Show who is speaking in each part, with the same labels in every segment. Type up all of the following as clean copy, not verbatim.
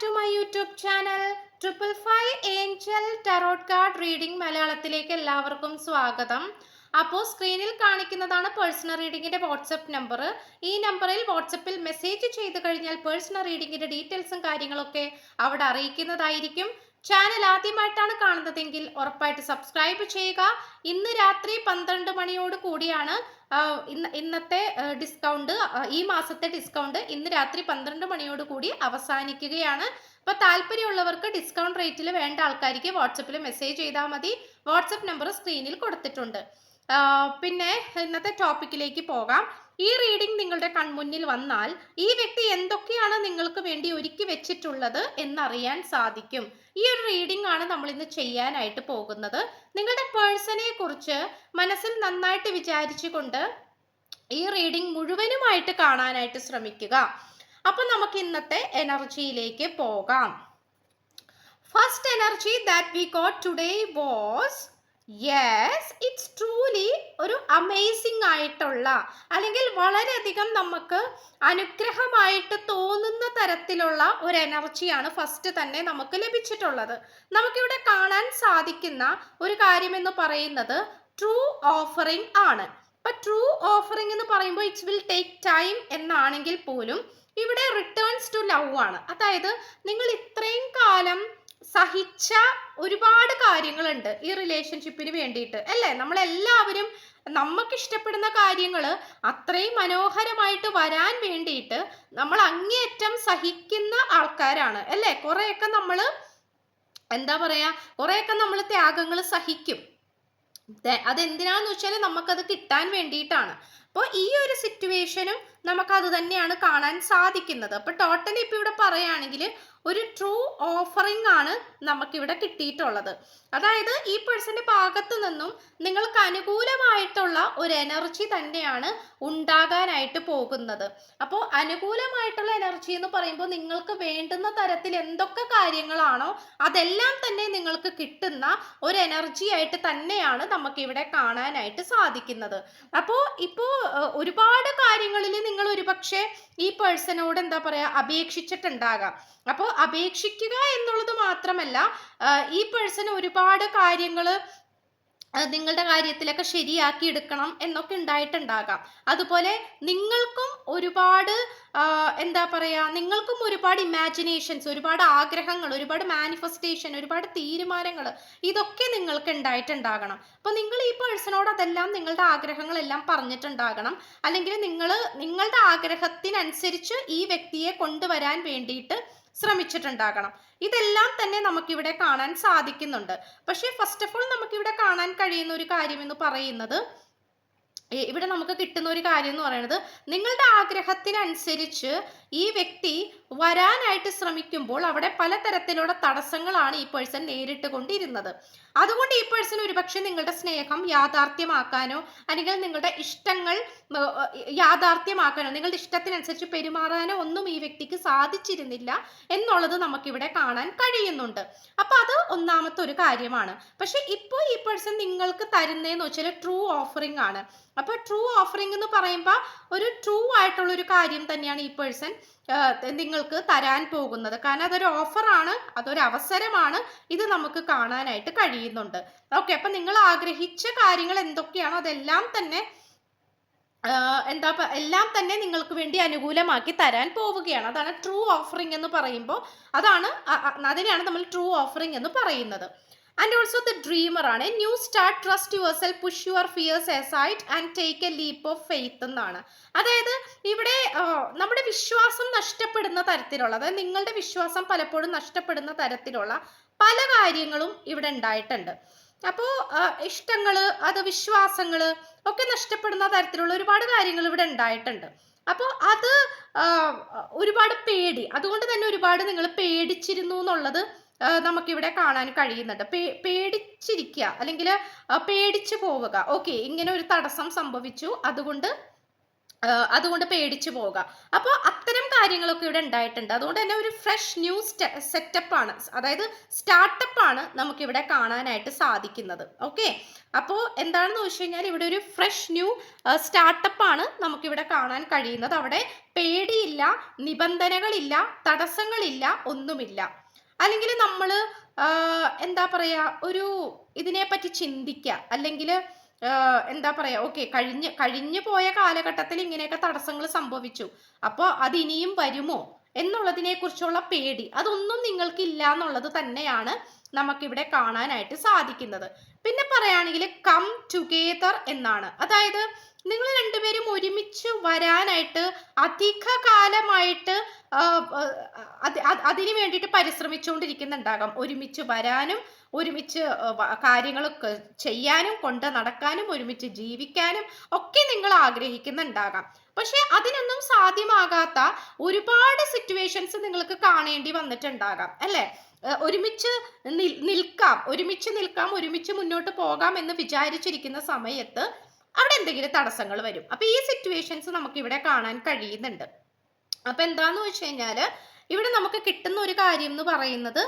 Speaker 1: To my YouTube channel 555 angel tarot card reading മലയാളത്തിലേക്ക് എല്ലാവർക്കും സ്വാഗതം. അപ്പോൾ സ്ക്രീനിൽ കാണിക്കുന്നതാണ് പേഴ്സണൽ റീഡിങ്ങിന്റെ വാട്സപ്പ് നമ്പർ. ഈ നമ്പറിൽ വാട്സപ്പിൽ മെസ്സേജ് ചെയ്ത് കഴിഞ്ഞാൽ പേഴ്സണൽ റീഡിങ്ങിന്റെ ഡീറ്റെയിൽസും കാര്യങ്ങളൊക്കെ അവിടെ അറിയിക്കുന്നതായിരിക്കും. ചാനൽ ആദ്യമായിട്ടാണ് കാണുന്നതെങ്കിൽ ഉറപ്പായിട്ട് സബ്സ്ക്രൈബ് ചെയ്യുക. ഇന്ന് രാത്രി 12 മണിയോട് കൂടിയാണ് ഇന്നത്തെ ഡിസ്കൗണ്ട്, ഈ മാസത്തെ ഡിസ്കൗണ്ട് ഇന്ന് രാത്രി 12 മണിയോട് കൂടി അവസാനിക്കുകയാണ്. അപ്പോൾ താല്പര്യമുള്ളവർക്ക് ഡിസ്കൗണ്ട് റേറ്റിൽ വേണ്ട ആൾക്കാർക്ക് വാട്സപ്പിൽ മെസ്സേജ് ചെയ്താൽ മതി. വാട്സപ്പ് നമ്പർ സ്ക്രീനിൽ കൊടുത്തിട്ടുണ്ട്. പിന്നെ ഇന്നത്തെ ടോപ്പിക്കിലേക്ക് പോകാം. ഈ റീഡിംഗ് നിങ്ങളുടെ കൺമുന്നിൽ വന്നാൽ ഈ വ്യക്തി എന്തൊക്കെയാണ് നിങ്ങൾക്ക് വേണ്ടി ഒരുക്കി വെച്ചിട്ടുള്ളത് എന്നറിയാൻ സാധിക്കും. ഈ ഒരു റീഡിംഗ് ആണ് നമ്മൾ ഇന്ന് ചെയ്യാനായിട്ട് പോകുന്നത്. നിങ്ങളുടെ പേഴ്സണെ കുറിച്ച് മനസ്സിൽ നന്നായിട്ട് വിചാരിച്ചുകൊണ്ട് ഈ റീഡിംഗ് മുഴുവനുമായിട്ട് കാണാനായിട്ട് ശ്രമിക്കുക. അപ്പൊ നമുക്ക് ഇന്നത്തെ എനർജിയിലേക്ക് പോകാം. First energy that we got today was yes, it's truly ഒരു അമേസിംഗ് ആയിട്ടുള്ള അല്ലെങ്കിൽ വളരെയധികം നമുക്ക് അനുഗ്രഹമായിട്ട് തോന്നുന്ന തരത്തിലുള്ള ഒരു എനർജിയാണ് ഫസ്റ്റ് തന്നെ നമുക്ക് ലഭിച്ചിട്ടുള്ളത്. നമുക്കിവിടെ കാണാൻ സാധിക്കുന്ന ഒരു കാര്യം എന്ന് പറയുന്നത് ട്രൂ ഓഫറിംഗ് ആണ്. അപ്പൊ ട്രൂ ഓഫറിംഗ് എന്ന് പറയുമ്പോൾ ഇറ്റ്സ് വിൽ ടേക്ക് ടൈം എന്നാണെങ്കിൽ പോലും ഇവിടെ റിട്ടേൺസ് ടു ലവ് ആണ്. അതായത് നിങ്ങൾ ഇത്രയും കാലം സഹിച്ച ഒരുപാട് കാര്യങ്ങളുണ്ട് ഈ റിലേഷൻഷിപ്പിന് വേണ്ടിയിട്ട്, അല്ലേ? നമ്മളെല്ലാവരും നമുക്ക് ഇഷ്ടപ്പെടുന്ന കാര്യങ്ങൾ അത്രയും മനോഹരമായിട്ട് വരാൻ വേണ്ടിയിട്ട് നമ്മൾ അങ്ങേയറ്റം സഹിക്കുന്ന ആൾക്കാരാണ്, അല്ലേ? കുറെയൊക്കെ നമ്മൾ എന്താ പറയാ, കുറെയൊക്കെ നമ്മൾ ത്യാഗങ്ങൾ സഹിക്കും. അതെന്തിനാന്ന് വെച്ചാൽ നമുക്കത് കിട്ടാൻ വേണ്ടിയിട്ടാണ്. അപ്പോൾ ഈ ഒരു സിറ്റുവേഷനും നമുക്കത് തന്നെയാണ് കാണാൻ സാധിക്കുന്നത്. അപ്പോൾ ടോട്ടലി ഇപ്പം ഇവിടെ പറയുകയാണെങ്കിൽ ഒരു ട്രൂ ഓഫറിംഗ് ആണ് നമുക്കിവിടെ കിട്ടിയിട്ടുള്ളത്. അതായത് ഈ പേഴ്സന്റെ ഭാഗത്തു നിന്നും നിങ്ങൾക്ക് അനുകൂലമായിട്ടുള്ള ഒരു എനർജി തന്നെയാണ് ഉണ്ടാകാനായിട്ട് പോകുന്നത്. അപ്പോൾ അനുകൂലമായിട്ടുള്ള എനർജി എന്ന് പറയുമ്പോൾ നിങ്ങൾക്ക് വേണ്ടുന്ന തരത്തിൽ എന്തൊക്കെ കാര്യങ്ങളാണോ അതെല്ലാം തന്നെ നിങ്ങൾക്ക് കിട്ടുന്ന ഒരു എനർജി ആയിട്ട് തന്നെയാണ് നമുക്കിവിടെ കാണാനായിട്ട് സാധിക്കുന്നത്. അപ്പോൾ ഇപ്പോൾ ഒരുപാട് കാര്യങ്ങളിൽ നിങ്ങൾ ഒരുപക്ഷെ ഈ പേഴ്സണോട് എന്താ പറയാ അപേക്ഷിച്ചിട്ടുണ്ടാകാം. അപ്പോൾ അപേക്ഷിക്കുക എന്നുള്ളത് മാത്രമല്ല, ഈ പേഴ്സൺ ഒരുപാട് കാര്യങ്ങൾ നിങ്ങളുടെ കാര്യത്തിലൊക്കെ ശരിയാക്കി എടുക്കണം എന്നൊക്കെ ഉണ്ടായിട്ടുണ്ടാകാം. അതുപോലെ നിങ്ങൾക്കും ഒരുപാട് എന്താ പറയാ, നിങ്ങൾക്കും ഒരുപാട് ഇമാജിനേഷൻസ്, ഒരുപാട് ആഗ്രഹങ്ങൾ, ഒരുപാട് മാനിഫെസ്റ്റേഷൻ, ഒരുപാട് തീരുമാനങ്ങൾ ഇതൊക്കെ നിങ്ങൾക്ക് ഉണ്ടായിട്ടുണ്ടാകണം. അപ്പോൾ നിങ്ങൾ ഈ പേഴ്സണോട് അതെല്ലാം നിങ്ങളുടെ ആഗ്രഹങ്ങളെല്ലാം പറഞ്ഞിട്ടുണ്ടാകണം. അല്ലെങ്കിൽ നിങ്ങളുടെ ആഗ്രഹത്തിനനുസരിച്ച് ഈ വ്യക്തിയെ കൊണ്ടുവരാൻ വേണ്ടിയിട്ട് ശ്രമിച്ചിട്ടുണ്ടാകണം. ഇതെല്ലാം തന്നെ നമുക്കിവിടെ കാണാൻ സാധിക്കുന്നുണ്ട്. പക്ഷേ ഫസ്റ്റ് ഓഫ് ഓൾ നമുക്കിവിടെ കാണാൻ കഴിയുന്ന ഒരു കാര്യം എന്ന് പറയുന്നത്, ഇവിടെ നമുക്ക് കിട്ടുന്ന ഒരു കാര്യം എന്ന് പറയുന്നത്, നിങ്ങളുടെ ആഗ്രഹത്തിനനുസരിച്ച് ഈ വ്യക്തി വരാനായിട്ട് ശ്രമിക്കുമ്പോൾ അവിടെ പലതരത്തിലുള്ള തടസ്സങ്ങളാണ് ഈ പേഴ്സൺ നേരിട്ട് കൊണ്ടിരുന്നത്. അതുകൊണ്ട് ഈ പേഴ്സൺ ഒരുപക്ഷെ നിങ്ങളുടെ സ്നേഹം യാഥാർത്ഥ്യമാക്കാനോ അല്ലെങ്കിൽ നിങ്ങളുടെ ഇഷ്ടങ്ങൾ യാഥാർത്ഥ്യമാക്കാനോ നിങ്ങളുടെ ഇഷ്ടത്തിനനുസരിച്ച് പെരുമാറാനോ ഒന്നും ഈ വ്യക്തിക്ക് സാധിച്ചിരുന്നില്ല എന്നുള്ളത് നമുക്കിവിടെ കാണാൻ കഴിയുന്നുണ്ട്. അപ്പൊ അത് ഒന്നാമത്തെ ഒരു കാര്യമാണ്. പക്ഷെ ഇപ്പോൾ ഈ പേഴ്സൺ നിങ്ങൾക്ക് തരുന്നതെന്ന് വെച്ചാൽ ട്രൂ ഓഫറിംഗ് ആണ്. അപ്പൊ ട്രൂ ഓഫറിംഗ് എന്ന് പറയുമ്പോൾ ഒരു ട്രൂ ആയിട്ടുള്ള ഒരു കാര്യം തന്നെയാണ് ഈ പേഴ്സൺ നിങ്ങൾക്ക് തരാൻ പോകുന്നത്. കാരണം അതൊരു ഓഫറാണ്, അതൊരു അവസരമാണ്. ഇത് നമുക്ക് കാണാനായിട്ട് കഴിയുന്നുണ്ട്. ഓക്കെ, അപ്പൊ നിങ്ങൾ ആഗ്രഹിച്ച കാര്യങ്ങൾ എന്തൊക്കെയാണോ അതെല്ലാം തന്നെ എല്ലാം തന്നെ നിങ്ങൾക്ക് വേണ്ടി അനുകൂലമാക്കി തരാൻ പോവുകയാണ്. അതാണ് ട്രൂ ഓഫറിംഗ് എന്ന് പറയുമ്പോൾ, അതിനെയാണ് നമ്മൾ ട്രൂ ഓഫറിംഗ് എന്ന് പറയുന്നത്. ആൻഡ് ഓൾസോ ദ ഡ്രീമർ ആണ്. New start, trust your self, push your fears aside and take A leap of faith എന്നാണ്. അതായത് ഇവിടെ നമ്മുടെ വിശ്വാസം നഷ്ടപ്പെടുന്ന തരത്തിലുള്ള, അതായത് നിങ്ങളുടെ വിശ്വാസം പലപ്പോഴും നഷ്ടപ്പെടുന്ന തരത്തിലുള്ള പല കാര്യങ്ങളും ഇവിടെ ഉണ്ടായിട്ടുണ്ട്. അപ്പോൾ ഇഷ്ടങ്ങള്, അത് വിശ്വാസങ്ങള് ഒക്കെ നഷ്ടപ്പെടുന്ന തരത്തിലുള്ള ഒരുപാട് കാര്യങ്ങൾ ഇവിടെ ഉണ്ടായിട്ടുണ്ട്. അപ്പോൾ അത് ഒരുപാട് പേടി, അതുകൊണ്ട് തന്നെ ഒരുപാട് നിങ്ങൾ പേടിച്ചിരുന്നു എന്നുള്ളത് നമുക്കിവിടെ കാണാൻ കഴിയുന്നുണ്ട്. പേടിച്ചിരിക്കുക അല്ലെങ്കിൽ പേടിച്ചു പോവുക. ഓക്കെ, ഇങ്ങനെ ഒരു തടസ്സം സംഭവിച്ചു, അതുകൊണ്ട് അതുകൊണ്ട് പേടിച്ചു പോകാം. അപ്പോൾ അത്തരം കാര്യങ്ങളൊക്കെ ഇവിടെ ഉണ്ടായിട്ടുണ്ട്. അതുകൊണ്ട് തന്നെ ഒരു ഫ്രഷ് ന്യൂ സെറ്റപ്പാണ്, അതായത് സ്റ്റാർട്ടപ്പാണ് നമുക്കിവിടെ കാണാനായിട്ട് സാധിക്കുന്നത്. ഓക്കെ, അപ്പോൾ എന്താണെന്ന് വെച്ച് കഴിഞ്ഞാൽ ഇവിടെ ഒരു ഫ്രഷ് ന്യൂ സ്റ്റാർട്ടപ്പാണ് നമുക്കിവിടെ കാണാൻ കഴിയുന്നത്. അവിടെ പേടിയില്ല, നിബന്ധനകളില്ല, തടസ്സങ്ങളില്ല, ഒന്നുമില്ല. അല്ലെങ്കിൽ നമ്മൾ എന്താ പറയുക, ഒരു ഇതിനെപ്പറ്റി ചിന്തിക്കുക, അല്ലെങ്കിൽ എന്താ പറയാ, ഓക്കെ, കഴിഞ്ഞു പോയ കാലഘട്ടത്തിൽ ഇങ്ങനെയൊക്കെ തടസ്സങ്ങൾ സംഭവിച്ചു, അപ്പോൾ അത് ഇനിയും വരുമോ എന്നുള്ളതിനെ കുറിച്ചുള്ള പേടി, അതൊന്നും നിങ്ങൾക്ക് ഇല്ല എന്നുള്ളത് തന്നെയാണ് നമുക്കിവിടെ കാണാനായിട്ട് സാധിക്കുന്നത്. പിന്നെ പറയുകയാണെങ്കിൽ കം ടുഗെദർ എന്നാണ്. അതായത് നിങ്ങൾ രണ്ടുപേരും ഒരുമിച്ച് വരാനായിട്ട് അധിക കാലമായിട്ട് അതിന് വേണ്ടിയിട്ട് പരിശ്രമിച്ചുകൊണ്ടിരിക്കുന്നുണ്ടാകാം. ഒരുമിച്ച് വരാനും ഒരുമിച്ച് കാര്യങ്ങളൊക്കെ ചെയ്യാനും കൊണ്ട് നടക്കാനും ഒരുമിച്ച് ജീവിക്കാനും ഒക്കെ നിങ്ങൾ ആഗ്രഹിക്കുന്നുണ്ടാകാം. പക്ഷെ അതിനൊന്നും സാധ്യമാകാത്ത ഒരുപാട് സിറ്റുവേഷൻസ് നിങ്ങൾക്ക് കാണേണ്ടി വന്നിട്ടുണ്ടാകാം, അല്ലെ? ഒരുമിച്ച് നിൽക്കാം, ഒരുമിച്ച് മുന്നോട്ട് പോകാം എന്ന് വിചാരിച്ചിരിക്കുന്ന സമയത്ത് അവിടെ എന്തെങ്കിലും തടസ്സങ്ങൾ വരും. അപ്പൊ ഈ സിറ്റുവേഷൻസ് നമുക്ക് ഇവിടെ കാണാൻ കഴിയുന്നുണ്ട്. അപ്പൊ എന്താന്ന് വെച്ച് കഴിഞ്ഞാല് ഇവിടെ നമുക്ക് കിട്ടുന്ന ഒരു കാര്യം എന്ന് പറയുന്നത്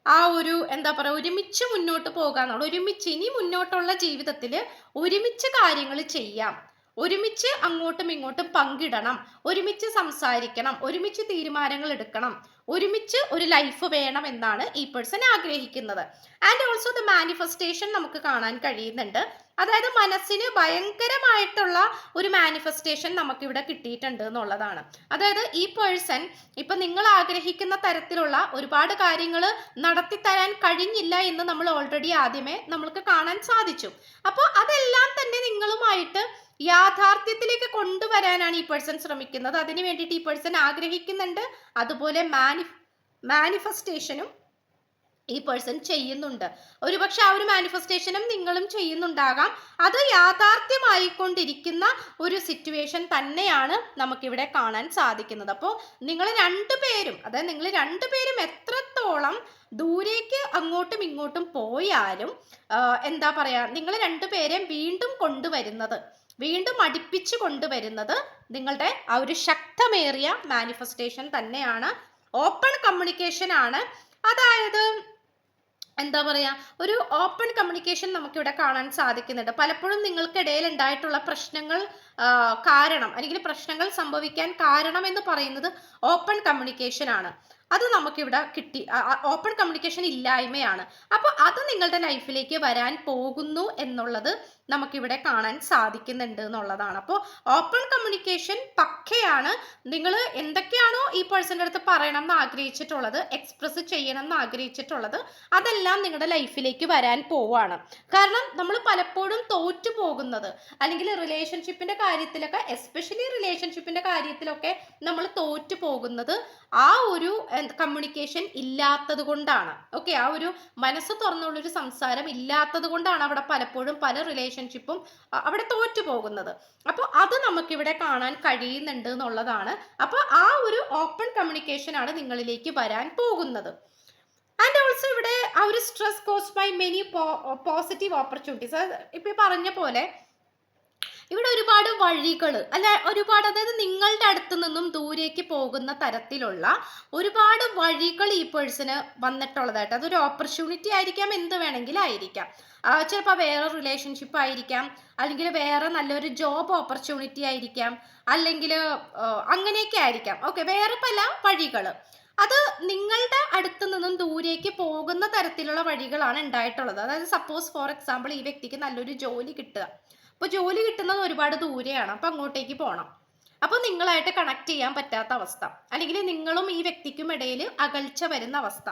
Speaker 1: ആ ഒരു എന്താ പറയുക, ഒരുമിച്ച് മുന്നോട്ട് പോകാന്നുള്ള, ഒരുമിച്ച് ഇനി മുന്നോട്ടുള്ള ജീവിതത്തിൽ ഒരുമിച്ച് കാര്യങ്ങൾ ചെയ്യാം, ഒരുമിച്ച് അങ്ങോട്ടും ഇങ്ങോട്ടും പങ്കിടണം, ഒരുമിച്ച് സംസാരിക്കണം, ഒരുമിച്ച് തീരുമാനങ്ങൾ എടുക്കണം, ഒരുമിച്ച് ഒരു ലൈഫ് വേണം എന്നാണ് ഈ പേഴ്സൺ ആഗ്രഹിക്കുന്നത്. ആൻഡ് ഓൾസോ ദ മാനിഫെസ്റ്റേഷൻ നമുക്ക് കാണാൻ കഴിയുന്നുണ്ട്. അതായത് മനസ്സിന് ഭയങ്കരമായിട്ടുള്ള ഒരു മാനിഫെസ്റ്റേഷൻ നമുക്കിവിടെ കിട്ടിയിട്ടുണ്ട് എന്നുള്ളതാണ്. അതായത് ഈ പേഴ്സൺ ഇപ്പൊ നിങ്ങൾ ആഗ്രഹിക്കുന്ന തരത്തിലുള്ള ഒരുപാട് കാര്യങ്ങൾ നടത്തിത്തരാൻ കഴിഞ്ഞില്ല എന്ന് നമ്മൾ ഓൾറെഡി ആദ്യമേ നമ്മൾക്ക് കാണാൻ സാധിച്ചു. അപ്പോൾ അതെല്ലാം തന്നെ നിങ്ങളുമായിട്ട് യാഥാർത്ഥ്യത്തിലേക്ക് കൊണ്ടുവരാനാണ് ഈ പേഴ്സൺ ശ്രമിക്കുന്നത്. അതിന് വേണ്ടിയിട്ട് ഈ പേഴ്സൺ ആഗ്രഹിക്കുന്നുണ്ട്. അതുപോലെ മാനിഫെസ്റ്റേഷനും ഈ പേഴ്സൺ ചെയ്യുന്നുണ്ട്. ഒരുപക്ഷെ ആ ഒരു മാനിഫെസ്റ്റേഷനും നിങ്ങളും ചെയ്യുന്നുണ്ടാകാം. അത് യാഥാർത്ഥ്യമായിക്കൊണ്ടിരിക്കുന്ന ഒരു സിറ്റുവേഷൻ തന്നെയാണ് നമുക്കിവിടെ കാണാൻ സാധിക്കുന്നത്. അപ്പോൾ നിങ്ങൾ രണ്ടുപേരും എത്രത്തോളം ദൂരേക്ക് അങ്ങോട്ടും ഇങ്ങോട്ടും പോയാലും എന്താ പറയാ, നിങ്ങൾ രണ്ടുപേരെയും വീണ്ടും അടുപ്പിച്ച് കൊണ്ടുവരുന്നത് നിങ്ങളുടെ ആ ഒരു ശക്തമേറിയ മാനിഫെസ്റ്റേഷൻ തന്നെയാണ്. ഓപ്പൺ കമ്മ്യൂണിക്കേഷൻ ആണ്. അതായത് എന്താ പറയാ, ഒരു ഓപ്പൺ കമ്മ്യൂണിക്കേഷൻ നമുക്കിവിടെ കാണാൻ സാധിക്കുന്നുണ്ട്. പലപ്പോഴും നിങ്ങൾക്കിടയിൽ ഉണ്ടായിട്ടുള്ള പ്രശ്നങ്ങൾ കാരണം, അല്ലെങ്കിൽ പ്രശ്നങ്ങൾ സംഭവിക്കാൻ കാരണം എന്ന് പറയുന്നത് ഓപ്പൺ കമ്മ്യൂണിക്കേഷൻ ആണ്. അത് നമുക്കിവിടെ കിട്ടി. ഓപ്പൺ കമ്മ്യൂണിക്കേഷൻ ഇല്ലായ്മയാണ്. അപ്പോൾ അത് നിങ്ങളുടെ ലൈഫിലേക്ക് വരാൻ പോകുന്നു എന്നുള്ളത് നമുക്കിവിടെ കാണാൻ സാധിക്കുന്നുണ്ട് എന്നുള്ളതാണ്. അപ്പോൾ ഓപ്പൺ കമ്മ്യൂണിക്കേഷൻ പക്കയാണ്. നിങ്ങൾ എന്തൊക്കെയാണോ ഈ പേഴ്സൻ്റെ അടുത്ത് പറയണം എന്ന് ആഗ്രഹിച്ചിട്ടുള്ളത്, എക്സ്പ്രസ് ചെയ്യണം എന്ന് ആഗ്രഹിച്ചിട്ടുള്ളത്, അതെല്ലാം നിങ്ങളുടെ ലൈഫിലേക്ക് വരാൻ പോവാണ്. കാരണം നമ്മൾ പലപ്പോഴും തോറ്റു പോകുന്നത്, അല്ലെങ്കിൽ റിലേഷൻഷിപ്പിന്റെ കാര്യത്തിലൊക്കെ, എസ്പെഷ്യലി റിലേഷൻഷിപ്പിന്റെ കാര്യത്തിലൊക്കെ നമ്മൾ തോറ്റു പോകുന്നത് ആ ഒരു കമ്മ്യൂണിക്കേഷൻ ഇല്ലാത്തത് കൊണ്ടാണ്. ഓക്കെ, ആ ഒരു മനസ്സ് തുറന്നുള്ളൊരു സംസാരം ഇല്ലാത്തത് കൊണ്ടാണ് അവിടെ പലപ്പോഴും പല റിലേഷൻഷിപ്പും അവിടെ തോറ്റു പോകുന്നത്. അപ്പോൾ അത് നമുക്കിവിടെ കാണാൻ കഴിയുന്നുണ്ട് എന്നുള്ളതാണ്. അപ്പോൾ ആ ഒരു ഓപ്പൺ കമ്മ്യൂണിക്കേഷൻ ആണ് നിങ്ങളിലേക്ക് വരാൻ പോകുന്നത്. ആൻഡ് ഓൾസോ ഇവിടെ ആ ഒരു stress caused by many positive opportunities. ഇപ്പൊ പറഞ്ഞ പോലെ ഇവിടെ ഒരുപാട് വഴികൾ, അതായത് നിങ്ങളുടെ അടുത്ത് നിന്നും ദൂരേക്ക് പോകുന്ന തരത്തിലുള്ള ഒരുപാട് വഴികൾ ഈ പേഴ്സണ് വന്നിട്ടുള്ളതായിട്ട്, അതൊരു ഓപ്പർച്യൂണിറ്റി ആയിരിക്കാം, എന്ത് വേണമെങ്കിലും ആയിരിക്കാം. ചിലപ്പോൾ വേറെ റിലേഷൻഷിപ്പ് ആയിരിക്കാം, അല്ലെങ്കിൽ വേറെ നല്ലൊരു ജോബ് ഓപ്പർച്യൂണിറ്റി ആയിരിക്കാം, അല്ലെങ്കിൽ അങ്ങനെയൊക്കെ ആയിരിക്കാം. ഓക്കെ, വേറെ പല വഴികൾ, അത് നിങ്ങളുടെ അടുത്ത് നിന്നും ദൂരേക്ക് പോകുന്ന തരത്തിലുള്ള വഴികളാണ് ഉണ്ടായിട്ടുള്ളത്. അതായത് സപ്പോസ് ഫോർ എക്സാമ്പിൾ ഈ വ്യക്തിക്ക് നല്ലൊരു ജോലി കിട്ടുക. അപ്പോൾ ജോലി കിട്ടുന്നത് ഒരുപാട് ദൂരെയാണ്, അപ്പോൾ അങ്ങോട്ടേക്ക് പോകണം. അപ്പോൾ നിങ്ങളായിട്ട് കണക്ട് ചെയ്യാൻ പറ്റാത്ത അവസ്ഥ, അല്ലെങ്കിൽ നിങ്ങളും ഈ വ്യക്തിക്കും ഇടയിൽ അകൽച്ച വരുന്ന അവസ്ഥ.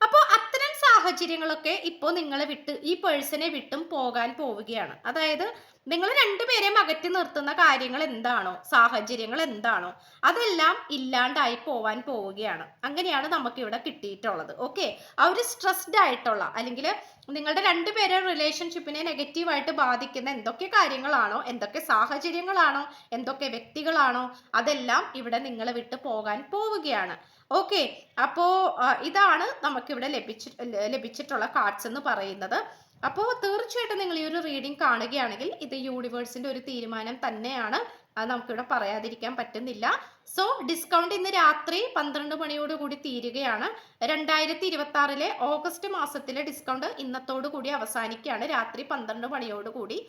Speaker 1: അപ്പോൾ അത്തരം സാഹചര്യങ്ങളൊക്കെ ഇപ്പോൾ നിങ്ങളെ വിട്ട്, ഈ പേഴ്സണെ വിട്ടും പോകാൻ പോവുകയാണ്. അതായത് നിങ്ങൾ രണ്ടുപേരെയും അകറ്റി നിർത്തുന്ന കാര്യങ്ങൾ എന്താണോ, സാഹചര്യങ്ങൾ എന്താണോ, അതെല്ലാം ഇല്ലാണ്ടായി പോവാൻ പോവുകയാണ്. അങ്ങനെയാണ് നമുക്കിവിടെ കിട്ടിയിട്ടുള്ളത്. ഓക്കെ, ആ ഒരു സ്ട്രെസ്ഡ് ആയിട്ടുള്ള, അല്ലെങ്കിൽ നിങ്ങളുടെ രണ്ടുപേരെ റിലേഷൻഷിപ്പിനെ നെഗറ്റീവായിട്ട് ബാധിക്കുന്ന എന്തൊക്കെ കാര്യങ്ങളാണോ, എന്തൊക്കെ സാഹചര്യങ്ങളാണോ, എന്തൊക്കെ വ്യക്തികളാണോ, അതെല്ലാം ഇവിടെ നിങ്ങളെ വിട്ട് പോകാൻ പോവുകയാണ്. ഓക്കെ, അപ്പോൾ ഇതാണ് നമുക്കിവിടെ ലഭിച്ചിട്ടുള്ള കാർഡ്സ് എന്ന് പറയുന്നത്. അപ്പോൾ തീർച്ചയായിട്ടും നിങ്ങൾ ഈ ഒരു റീഡിംഗ് കാണുകയാണെങ്കിൽ ഇത് യൂണിവേഴ്സിന്റെ ഒരു തീരുമാനം തന്നെയാണ്. അത് നമുക്കിവിടെ പറയാതിരിക്കാൻ പറ്റുന്നില്ല. സോ ഡിസ്കൗണ്ട് ഇന്ന് രാത്രി 12 മണിയോട് കൂടി തീരുകയാണ്. 2026 ഓഗസ്റ്റ് മാസത്തിലെ ഡിസ്കൗണ്ട് ഇന്നത്തോടു കൂടി അവസാനിക്കുകയാണ്, രാത്രി 12 മണിയോട് കൂടി.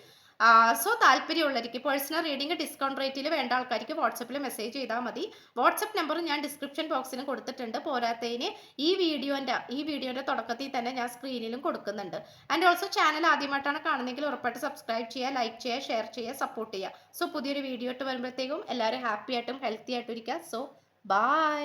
Speaker 1: സോ താല്പര്യമുള്ളവർക്ക് പേഴ്സണൽ റീഡിംഗ് ഡിസ്കൗണ്ട് റേറ്റിൽ വേണ്ട ആൾക്കാർക്ക് വാട്സപ്പിൽ മെസ്സേജ് ചെയ്താൽ മതി. വാട്സപ്പ് നമ്പർ ഞാൻ ഡിസ്ക്രിപ്ഷൻ ബോക്സിന് കൊടുത്തിട്ടുണ്ട്. പോരാത്തതിന് ഈ വീഡിയോന്റെ തുടക്കത്തിൽ തന്നെ ഞാൻ സ്ക്രീനിലും കൊടുക്കുന്നുണ്ട്. ആൻഡ് ഓൾസോ ചാനൽ ആദ്യമായിട്ടാണ് കാണുന്നതെങ്കിൽ ഉറപ്പായിട്ട് സബ്സ്ക്രൈബ് ചെയ്യുക, ലൈക്ക് ചെയ്യുക, ഷെയർ ചെയ്യുക, സപ്പോർട്ട് ചെയ്യുക. സോ പുതിയൊരു വീഡിയോ ഇട്ട് വരുമ്പോഴത്തേക്കും എല്ലാവരും ഹാപ്പി ആയിട്ടും ഹെൽത്തി ആയിട്ടും ഇരിക്കുക. So by.